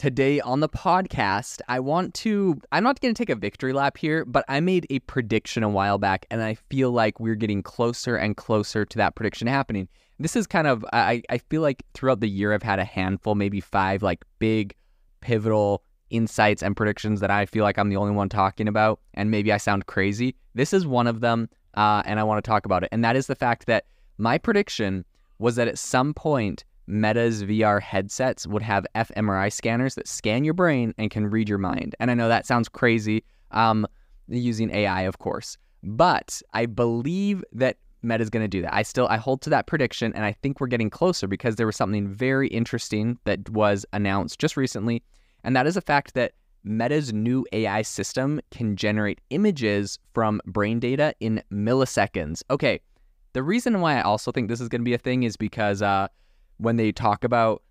Today on the podcast, I'm not going to take a victory lap here, but I made a prediction a while back, and I feel like we're getting closer and closer to that prediction happening. This is kind of, I feel like throughout the year, I've had a handful, maybe 5 like big, pivotal insights and predictions that I feel like I'm the only one talking about, and maybe I sound crazy. This is one of them, and I want to talk about it, and that is the fact that my prediction was that at some point, Meta's VR headsets would have fMRI scanners that scan your brain and can read your mind. And I know that sounds crazy, using AI, of course. But I believe that Meta's going to do that. I hold to that prediction, and I think we're getting closer because there was something very interesting that was announced just recently, and that is the fact that Meta's new AI system can generate images from brain data in milliseconds. Okay, the reason why I also think this is going to be a thing is because when they talk about,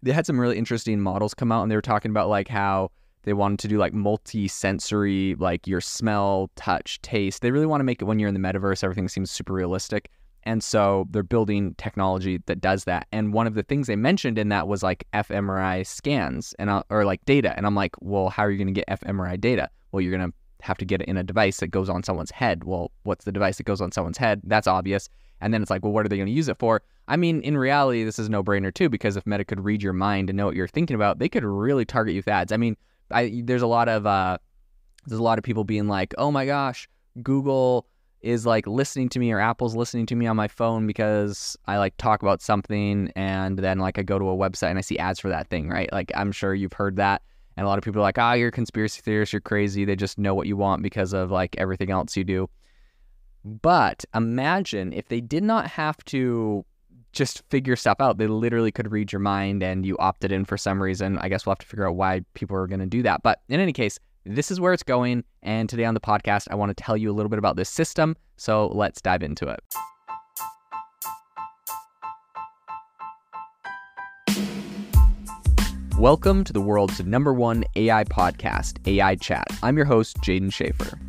they had some really interesting models come out, and they were talking about like how they wanted to do like multi-sensory, like your smell, touch, taste. They really want to make it when you're in the metaverse, everything seems super realistic. And so they're building technology that does that. And one of the things they mentioned in that was like fMRI scans or like data. And I'm like, well, how are you going to get fMRI data? Well, you're going to have to get it in a device that goes on someone's head. Well, what's the device that goes on someone's head? That's obvious. And then it's like, well, what are they going to use it for? I mean, in reality, this is a no-brainer too, because if Meta could read your mind and know what you're thinking about, they could really target you with ads. I mean, there's a lot of people being like, oh my gosh, Google is like listening to me, or Apple's listening to me on my phone because I like talk about something, and then like I go to a website and I see ads for that thing, right? Like I'm sure you've heard that. And a lot of people are like, you're a conspiracy theorist, you're crazy. They just know what you want because of like everything else you do. But imagine if they did not have to just figure stuff out. They literally could read your mind and you opted in for some reason. I guess we'll have to figure out why people are going to do that. But in any case, this is where it's going. And today on the podcast, I want to tell you a little bit about this system. So let's dive into it. Welcome to the world's #1 AI podcast, AI Chat. I'm your host, Jaden Schaefer.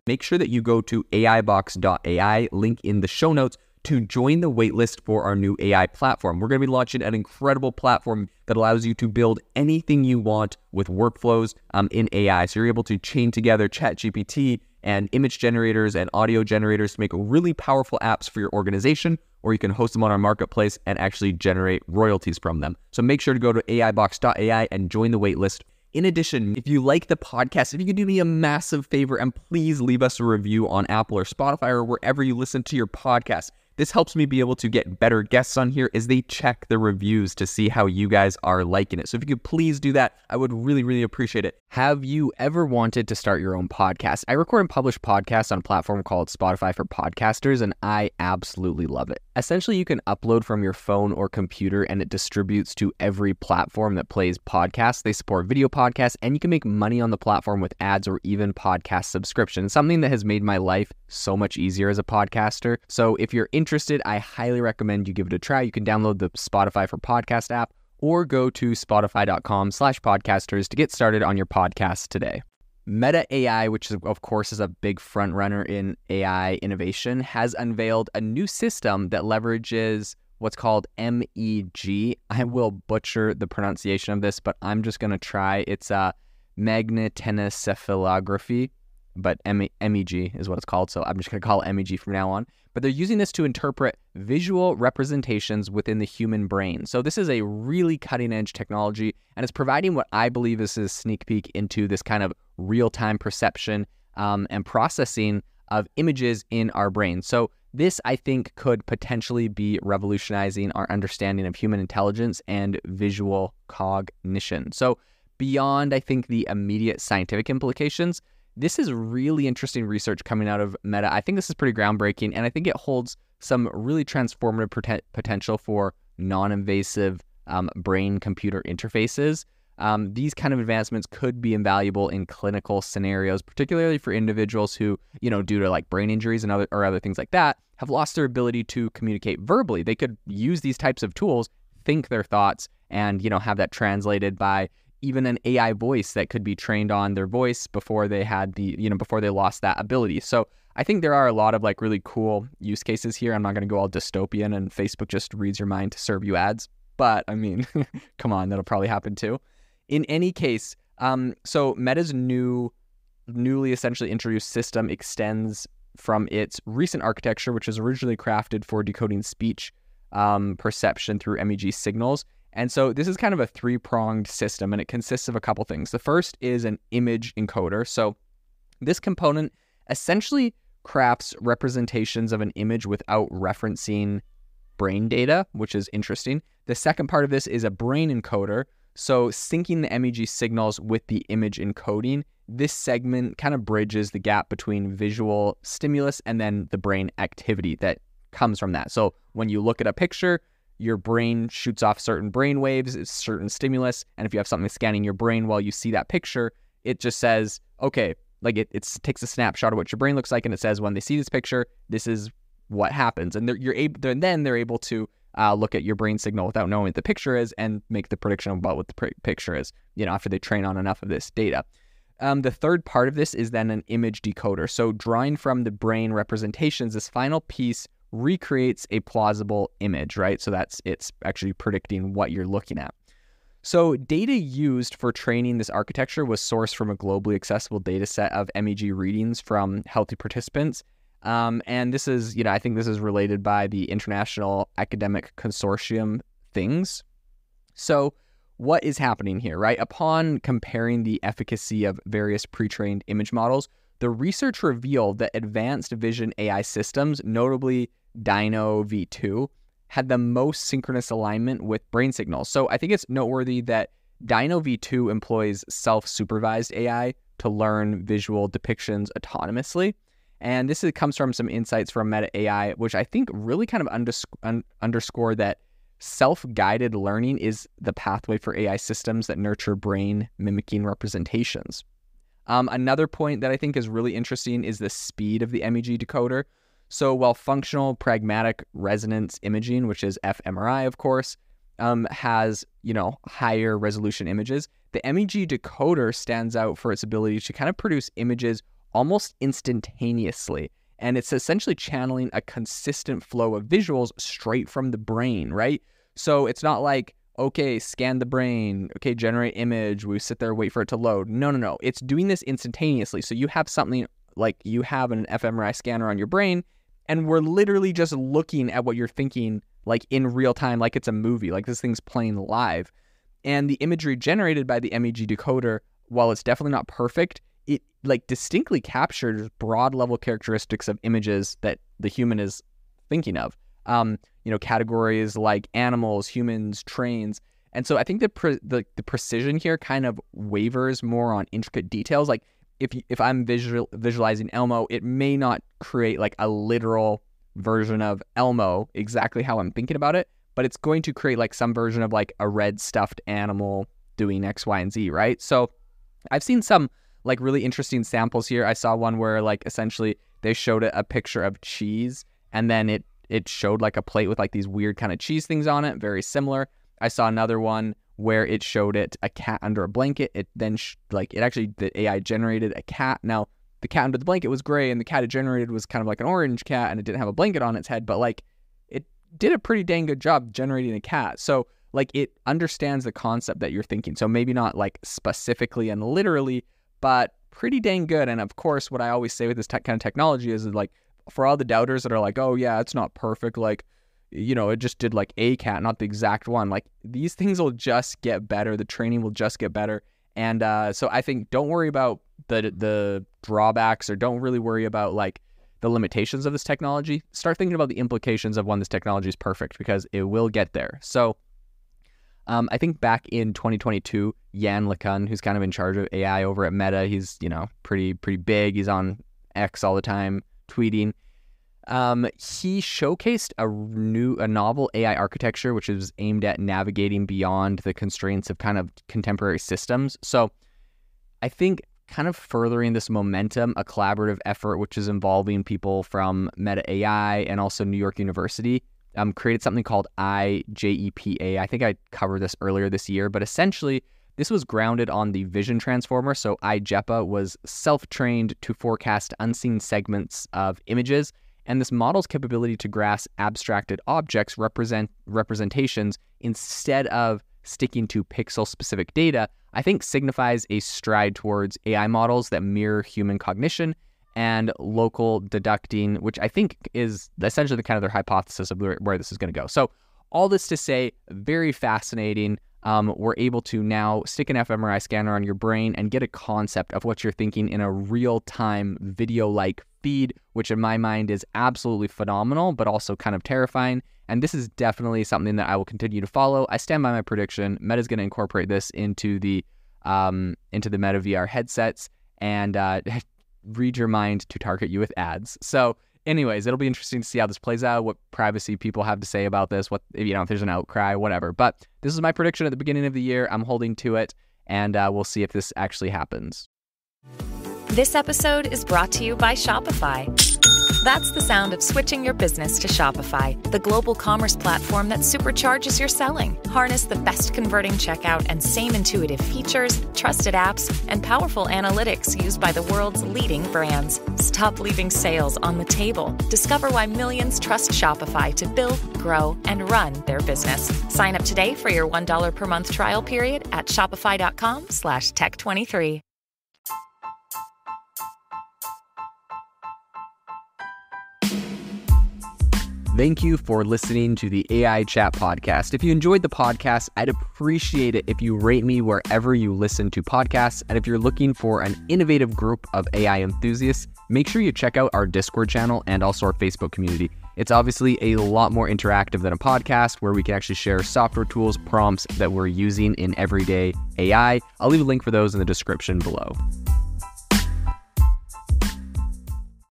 Make sure that you go to aibox.ai, link in the show notes, to join the waitlist for our new AI platform. We're going to be launching an incredible platform that allows you to build anything you want with workflows in AI. So you're able to chain together ChatGPT and image generators and audio generators to make really powerful apps for your organization, or you can host them on our marketplace and actually generate royalties from them. So make sure to go to aibox.ai and join the waitlist. In addition, if you like the podcast, if you could do me a massive favor and please leave us a review on Apple or Spotify or wherever you listen to your podcast. This helps me be able to get better guests on here as they check the reviews to see how you guys are liking it. So if you could please do that, I would really, really appreciate it. Have you ever wanted to start your own podcast? I record and publish podcasts on a platform called Spotify for Podcasters, and I absolutely love it. Essentially, you can upload from your phone or computer, and it distributes to every platform that plays podcasts. They support video podcasts, and you can make money on the platform with ads or even podcast subscriptions, something that has made my life so much easier as a podcaster. So if you're interested, I highly recommend you give it a try. You can download the Spotify for Podcast app or go to spotify.com/podcasters to get started on your podcast today. Meta AI, which of course is a big front runner in AI innovation, has unveiled a new system that leverages what's called MEG. I will butcher the pronunciation of this, but I'm just going to try. It's magnetoencephalography, but MEG is what it's called. So I'm just going to call it MEG from now on. But they're using this to interpret visual representations within the human brain. So this is a really cutting edge technology, and it's providing what I believe is a sneak peek into this kind of real-time perception and processing of images in our brain. So this, I think, could potentially be revolutionizing our understanding of human intelligence and visual cognition. So beyond, I think, the immediate scientific implications, this is really interesting research coming out of Meta. I think this is pretty groundbreaking, and I think it holds some really transformative potential for non-invasive brain-computer interfaces. These kind of advancements could be invaluable in clinical scenarios, particularly for individuals who, due to like brain injuries and other things like that, have lost their ability to communicate verbally. They could use these types of tools, think their thoughts, and, have that translated by even an AI voice that could be trained on their voice before they had before they lost that ability. So I think there are a lot of like really cool use cases here. I'm not going to go all dystopian and Facebook just reads your mind to serve you ads. but I mean, come on, that'll probably happen too. In any case, so Meta's newly essentially introduced system extends from its recent architecture, which was originally crafted for decoding speech perception through MEG signals. And so this is kind of a three-pronged system, and it consists of a couple things. The first is an image encoder. So this component essentially crafts representations of an image without referencing brain data, which is interesting. The second part of this is a brain encoder. So syncing the MEG signals with the image encoding, this segment kind of bridges the gap between visual stimulus and then the brain activity that comes from that. So when you look at a picture, your brain shoots off certain brain waves, it's certain stimulus, and if you have something scanning your brain while you see that picture, it just says, okay, like it takes a snapshot of what your brain looks like, and it says when they see this picture, this is what happens. And they're able to look at your brain signal without knowing what the picture is and make the prediction about what the picture is, after they train on enough of this data. The third part of this is then an image decoder. So drawing from the brain representations, this final piece recreates a plausible image, right? So it's actually predicting what you're looking at. So data used for training this architecture was sourced from a globally accessible data set of MEG readings from healthy participants. And this is, I think this is related by the International Academic Consortium things. So what is happening here, right? Upon comparing the efficacy of various pre-trained image models, the research revealed that advanced vision AI systems, notably Dino V2, had the most synchronous alignment with brain signals. So I think it's noteworthy that Dino V2 employs self-supervised AI to learn visual depictions autonomously. And this comes from some insights from Meta AI, which I think really kind of underscore that self-guided learning is the pathway for AI systems that nurture brain mimicking representations. Another point that I think is really interesting is the speed of the MEG decoder. So while functional pragmatic resonance imaging, which is fMRI, of course, has, higher resolution images, the MEG decoder stands out for its ability to kind of produce images almost instantaneously. And it's essentially channeling a consistent flow of visuals straight from the brain, right? So it's not like, okay, scan the brain, okay, generate image, we sit there, wait for it to load. No. It's doing this instantaneously. So you have something like you have an fMRI scanner on your brain, and we're literally just looking at what you're thinking like in real time, like it's a movie, like this thing's playing live. And the imagery generated by the MEG decoder, while it's definitely not perfect, it like distinctly captures broad level characteristics of images that the human is thinking of. Categories like animals, humans, trains. And so I think the precision here kind of wavers more on intricate details. Like if I'm visualizing Elmo, it may not create like a literal version of Elmo exactly how I'm thinking about it, but it's going to create like some version of like a red stuffed animal doing X, Y, and Z, right? So I've seen some like really interesting samples here. I saw one where like essentially they showed a picture of cheese, and then it showed like a plate with like these weird kind of cheese things on it, very similar. I saw another one where it showed it a cat under a blanket. It then the AI generated a cat. Now the cat under the blanket was gray, and the cat it generated was kind of like an orange cat, and it didn't have a blanket on its head, but like it did a pretty dang good job generating a cat. So like it understands the concept that you're thinking. So maybe not like specifically and literally, but pretty dang good. And of course, what I always say with this kind of technology is like, for all the doubters that are like, oh yeah, it's not perfect, like, it just did like a cat, not the exact one. Like these things will just get better. The training will just get better. And so I think don't worry about the drawbacks, or don't really worry about like the limitations of this technology. Start thinking about the implications of when this technology is perfect, because it will get there. So I think back in 2022, Yan LeCun, who's kind of in charge of AI over at Meta, he's, pretty big. He's on X all the time, tweeting. He showcased a novel AI architecture, which is aimed at navigating beyond the constraints of kind of contemporary systems. So I think kind of furthering this momentum, a collaborative effort, which is involving people from Meta AI and also New York University, created something called IJEPA. I think I covered this earlier this year, but essentially this was grounded on the vision transformer. So IJEPA was self-trained to forecast unseen segments of images And this model's capability to grasp abstracted objects representations instead of sticking to pixel-specific data, I think signifies a stride towards AI models that mirror human cognition and local deducting, which I think is essentially the kind of their hypothesis of where this is going to go. So all this to say, very fascinating. We're able to now stick an fMRI scanner on your brain and get a concept of what you're thinking in a real-time video-like feed, which in my mind is absolutely phenomenal, but also kind of terrifying. And this is definitely something that I will continue to follow. I stand by my prediction. Meta's going to incorporate this into the Meta VR headsets and read your mind to target you with ads. So anyways, it'll be interesting to see how this plays out, what privacy people have to say about this, what, if there's an outcry, whatever. But this is my prediction at the beginning of the year. I'm holding to it, and we'll see if this actually happens. This episode is brought to you by Shopify. That's the sound of switching your business to Shopify, the global commerce platform that supercharges your selling. Harness the best converting checkout and same intuitive features, trusted apps, and powerful analytics used by the world's leading brands. Stop leaving sales on the table. Discover why millions trust Shopify to build, grow, and run their business. Sign up today for your $1 per month trial period at shopify.com/tech23. Thank you for listening to the AI Chat Podcast. If you enjoyed the podcast, I'd appreciate it if you rate me wherever you listen to podcasts. And if you're looking for an innovative group of AI enthusiasts, make sure you check out our Discord channel and also our Facebook community. It's obviously a lot more interactive than a podcast where we can actually share software tools, prompts that we're using in everyday AI. I'll leave a link for those in the description below.